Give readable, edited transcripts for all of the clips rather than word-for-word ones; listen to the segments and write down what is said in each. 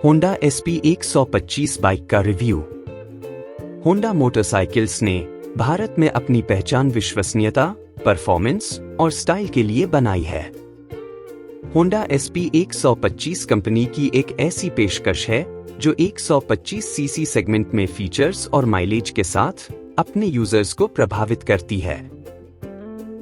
Honda SP 125 bike का review. Honda motorcycles ने भारत में अपनी पहचान विश्वसनीयता, परफॉर्मेंस और स्टाइल के लिए बनाई है। होंडा SP 125 कंपनी की एक ऐसी पेशकश है जो 125 सीसी सेगमेंट में फीचर्स और माइलेज के साथ अपने यूजर्स को प्रभावित करती है।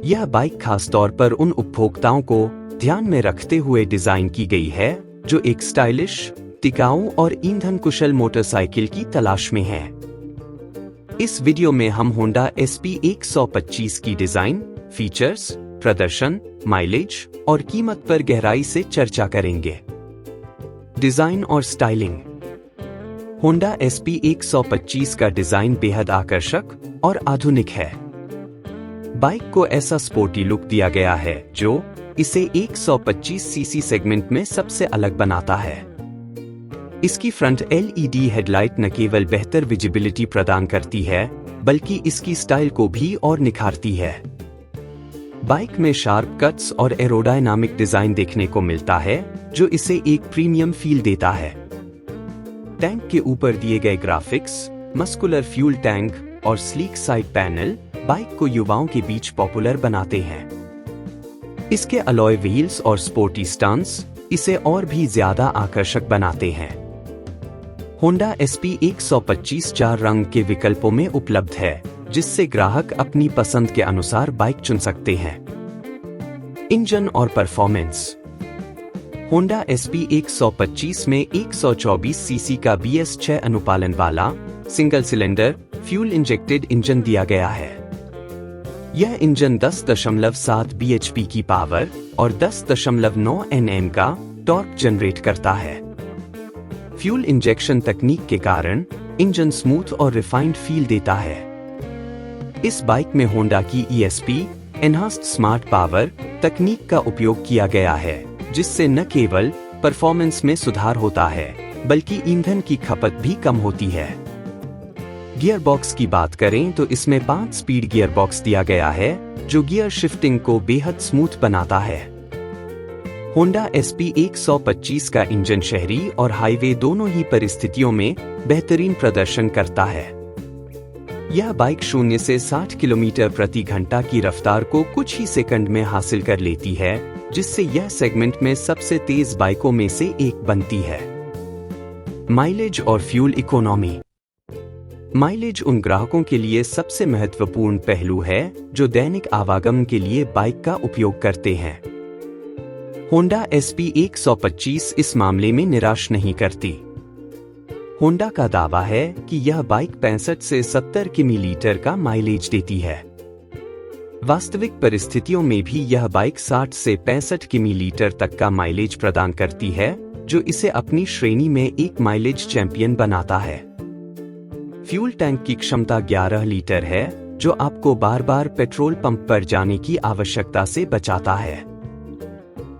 यह बाइक खासतौर पर उन उपभोक्ताओं को ध्यान में रखते हुए डिजाइन की गई है जो एक स्टाइलिश, टिकाऊ और ईंधन कुशल मोटरसाइकिल की तलाश में हैं। इस वीडियो में हम होंडा SP 125 की डिजाइन, फीचर्स, प्रदर्शन, माइलेज और कीमत पर गहराई से चर्चा करेंगे। डिजाइन और स्टाइलिंग। होंडा SP 125 का डिजाइन बेहद आकर्षक और आधुनिक है। बाइक को ऐसा स्पोर्टी लुक दिया गया है जो इसे 125 सीसी सेगमेंट में सबसे अलग बनाता है। इसकी फ्रंट LED हेडलाइट न केवल बेहतर विजिबिलिटी प्रदान करती है बल्कि इसकी स्टाइल को भी और निखारती है। बाइक में शार्प कट्स और एरोडायनामिक डिजाइन देखने को मिलता है जो इसे एक प्रीमियम फील देता है। टैंक के ऊपर दिए गए ग्राफिक्स, मस्कुलर फ्यूल टैंक और स्लीक साइड पैनल बाइक को युवाओं के बीच पॉपुलर बनाते हैं। इसके अलॉय व्हील्स और स्पोर्टी स्टांस इसे और भी ज्यादा आकर्षक बनाते हैं। होंडा SP 125 4 रंग के विकल्पों में उपलब्ध है, जिससे ग्राहक अपनी पसंद के अनुसार बाइक चुन सकते हैं। इंजन और परफॉर्मेंस। होंडा SP 125 में 124 सीसी का BS6 अनुपालन वाला single cylinder fuel injected engine दिया गया है। यह इंजन 10.7 bhp की पावर और 10.9 Nm का टॉर्क जनरेट करता है। फ्यूल इंजेक्शन तकनीक के कारण इंजन स्मूथ और रिफाइंड फील देता है। इस बाइक में होंडा की ESP एनहांस्ड स्मार्ट पावर तकनीक का उपयोग किया गया है, जिससे न केवल परफॉर्मेंस में सुधार होता है बल्कि ईंधन की खपत भी कम होती है। गियर बॉक्स की बात करें तो इसमें 5 स्पीड गियर बॉक्स दिया गया है जो गियर शिफ्टिंग को बेहद स्मूथ बनाता है। होंडा SP 125 का इंजन शहरी और हाईवे दोनों ही परिस्थितियों में बेहतरीन प्रदर्शन करता है। यह बाइक 0 से 60 किलोमीटर प्रति घंटा की रफ्तार को कुछ ही सेकंड में हासिल कर लेती है, जिससे यह सेगमेंट में सबसे तेज बाइकों में से एक बनती है। माइलेज और फ्यूल इकोनॉमी। माइलेज उन ग्राहकों के लिए सबसे महत्वपूर्ण पहलू है जो दैनिक आवागमन के लिए बाइक का उपयोग करते हैं। होंडा SP 125 इस मामले में निराश नहीं करती। होंडा का दावा है कि यह बाइक 65 से 70 किमी/लीटर का माइलेज देती है। वास्तविक परिस्थितियों में भी यह बाइक 60 से 65 किमी/लीटर तक का माइलेज प्रदान करती है, जो इसे अपनी श्रेणी में एक माइलेज चैंपियन बनाता है। फ्यूल टैंक की क्षमता 11 लीटर है, जो आपको बार बार पेट्रोल पंप पर जाने की आवश्यकता से बचाता है।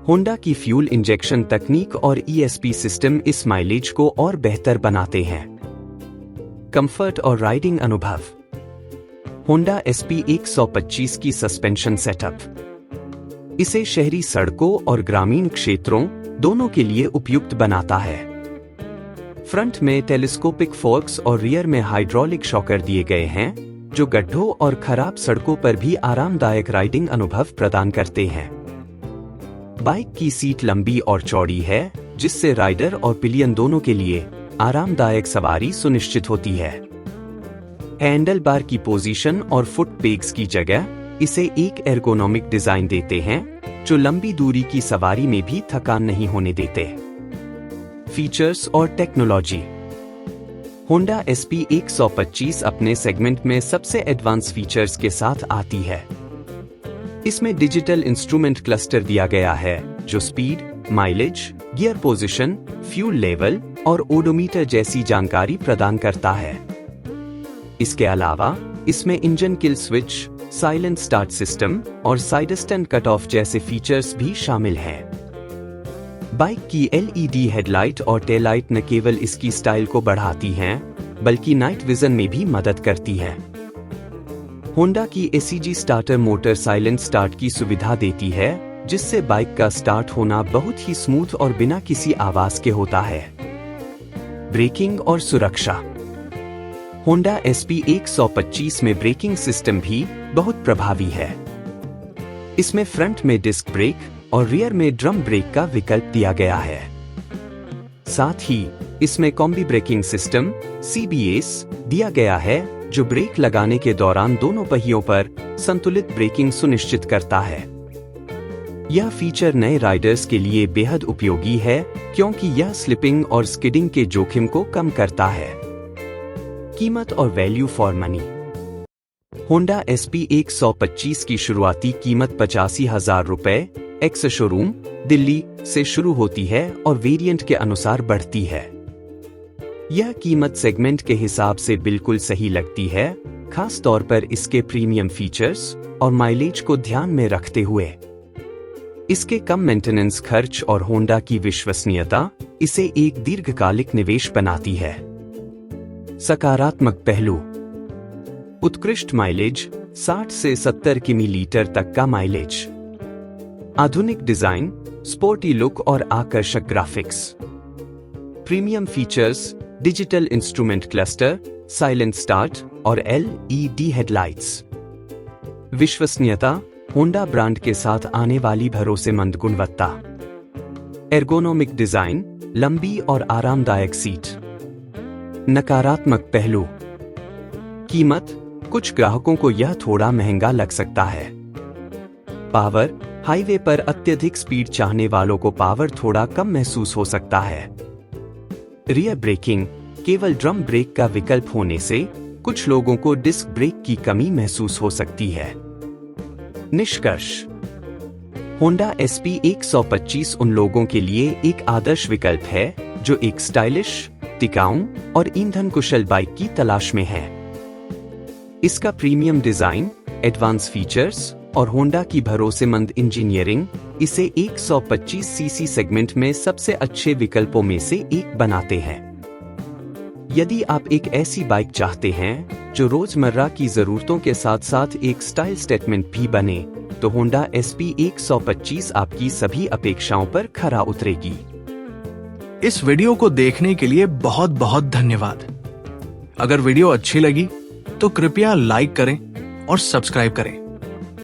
होंडा की फ्यूल इंजेक्शन तकनीक और ESP सिस्टम इस माइलेज को और बेहतर बनाते हैं। कंफर्ट और राइडिंग अनुभव। होंडा SP 125 की सस्पेंशन सेटअप इसे शहरी सड़कों और ग्रामीण क्षेत्रों दोनों के लिए उपयुक्त बनाता है। फ्रंट में टेलीस्कोपिक फोर्क्स और रियर में हाइड्रोलिक शॉकर दिए गए हैं, जो गड्ढों और खराब सड़कों पर भी आरामदायक राइडिंग अनुभव प्रदान करते हैं। बाइक की सीट लंबी और चौड़ी है, जिससे राइडर और पिलियन दोनों के लिए आरामदायक सवारी सुनिश्चित होती है। हैंडल बार की पोजीशन और फुट पेग्स की जगह इसे एक एर्गोनॉमिक डिजाइन देते हैं, जो लंबी दूरी की सवारी में भी थकान नहीं होने देते। फीचर्स और टेक्नोलॉजी। होंडा SP 125 अपने सेगमेंट में सबसे एडवांस फीचर्स के साथ आती है। इसमें डिजिटल इंस्ट्रूमेंट क्लस्टर दिया गया है जो speed, mileage, gear position, fuel level और ओडोमीटर जैसी जानकारी प्रदान करता है। इसके अलावा इसमें engine kill switch, silent start system और साइड स्टैंड कट ऑफ जैसे फीचर्स भी शामिल हैं। बाइक की LED हेडलाइट और टेल लाइट न केवल इसकी स्टाइल को बढ़ाती हैं, बल्कि नाइट विजन में भी मदद करती हैं। होंडा की ACG starter motor silent start की सुविधा देती है, जिससे बाइक का स्टार्ट होना बहुत ही स्मूथ और बिना किसी आवाज के होता है। ब्रेकिंग और सुरक्षा। होंडा SP 125 में ब्रेकिंग सिस्टम भी बहुत प्रभावी है। इसमें फ्रंट में डिस्क ब्रेक और रियर में ड्रम ब्रेक का विकल्प दिया गया है। साथ ही इसमें कॉम्बी ब्रेकिंग सिस्टम CBS दिया गया है, जो ब्रेक लगाने के दौरान दोनों पहियों पर संतुलित ब्रेकिंग सुनिश्चित करता है। यह फीचर नए राइडर्स के लिए बेहद उपयोगी है, क्योंकि यह स्लिपिंग और स्किडिंग के जोखिम को कम करता है। कीमत और value for money. Honda SP 125 की शुरुआती कीमत 85,000 रुपए एक्स शोरूम दिल्ली से शुरू होती है और वेरिएंट के अनुसार बढ़ती है। यह कीमत सेगमेंट के हिसाब से बिल्कुल सही लगती है, खास तौर पर इसके प्रीमियम फीचर्स और माइलेज को ध्यान में रखते हुए। इसके कम मेंटेनेंस खर्च और होंडा की विश्वसनीयता इसे एक दीर्घकालिक निवेश बनाती है। सकारात्मक पहलू। उत्कृष्ट माइलेज 60 से 70 किमी/लीटर तक का माइलेज। आधुनिक डिजाइन, स्पोर्टी लुक और आकर्षक graphics. Premium features, digital instrument cluster, silent start और LED हेडलाइट्स। विश्वसनीयता, होंडा ब्रांड के साथ आने वाली भरोसेमंद गुणवत्ता। एर्गोनोमिक डिजाइन, लंबी और आरामदायक सीट। नकारात्मक पहलू। कीमत, कुछ ग्राहकों को यह थोड़ा महंगा लग सकता है। पावर, हाईवे पर अत्यधिक स्पीड चाहने वालों को पावर थोड़ा कम महसूस हो सकता है। रियर ब्रेकिंग, केवल ड्रम ब्रेक का विकल्प होने से कुछ लोगों को डिस्क ब्रेक की कमी महसूस हो सकती है। निष्कर्ष। होंडा SP 125 उन लोगों के लिए एक आदर्श विकल्प है जो एक स्टाइलिश, टिकाऊ और ईंधन कुशल बाइक की तलाश में है। इसका प्रीमियम डिजाइन, एडवांस फीचर्स और होंडा की भरोसेमंद इंजीनियरिंग इसे 125cc सेगमेंट में सबसे अच्छे विकल्पों में से एक बनाते हैं। यदि आप एक ऐसी बाइक चाहते हैं जो रोजमर्रा की जरूरतों के साथ साथ एक स्टाइल स्टेटमेंट भी बने, तो होंडा SP 125 आपकी सभी अपेक्षाओं पर खरा उतरेगी। इस वीडियो को देखने के लिए बहुत बहुत धन्यवाद। अगर वीडियो अच्छी लगी तो कृपया लाइक करें और सब्सक्राइब करें।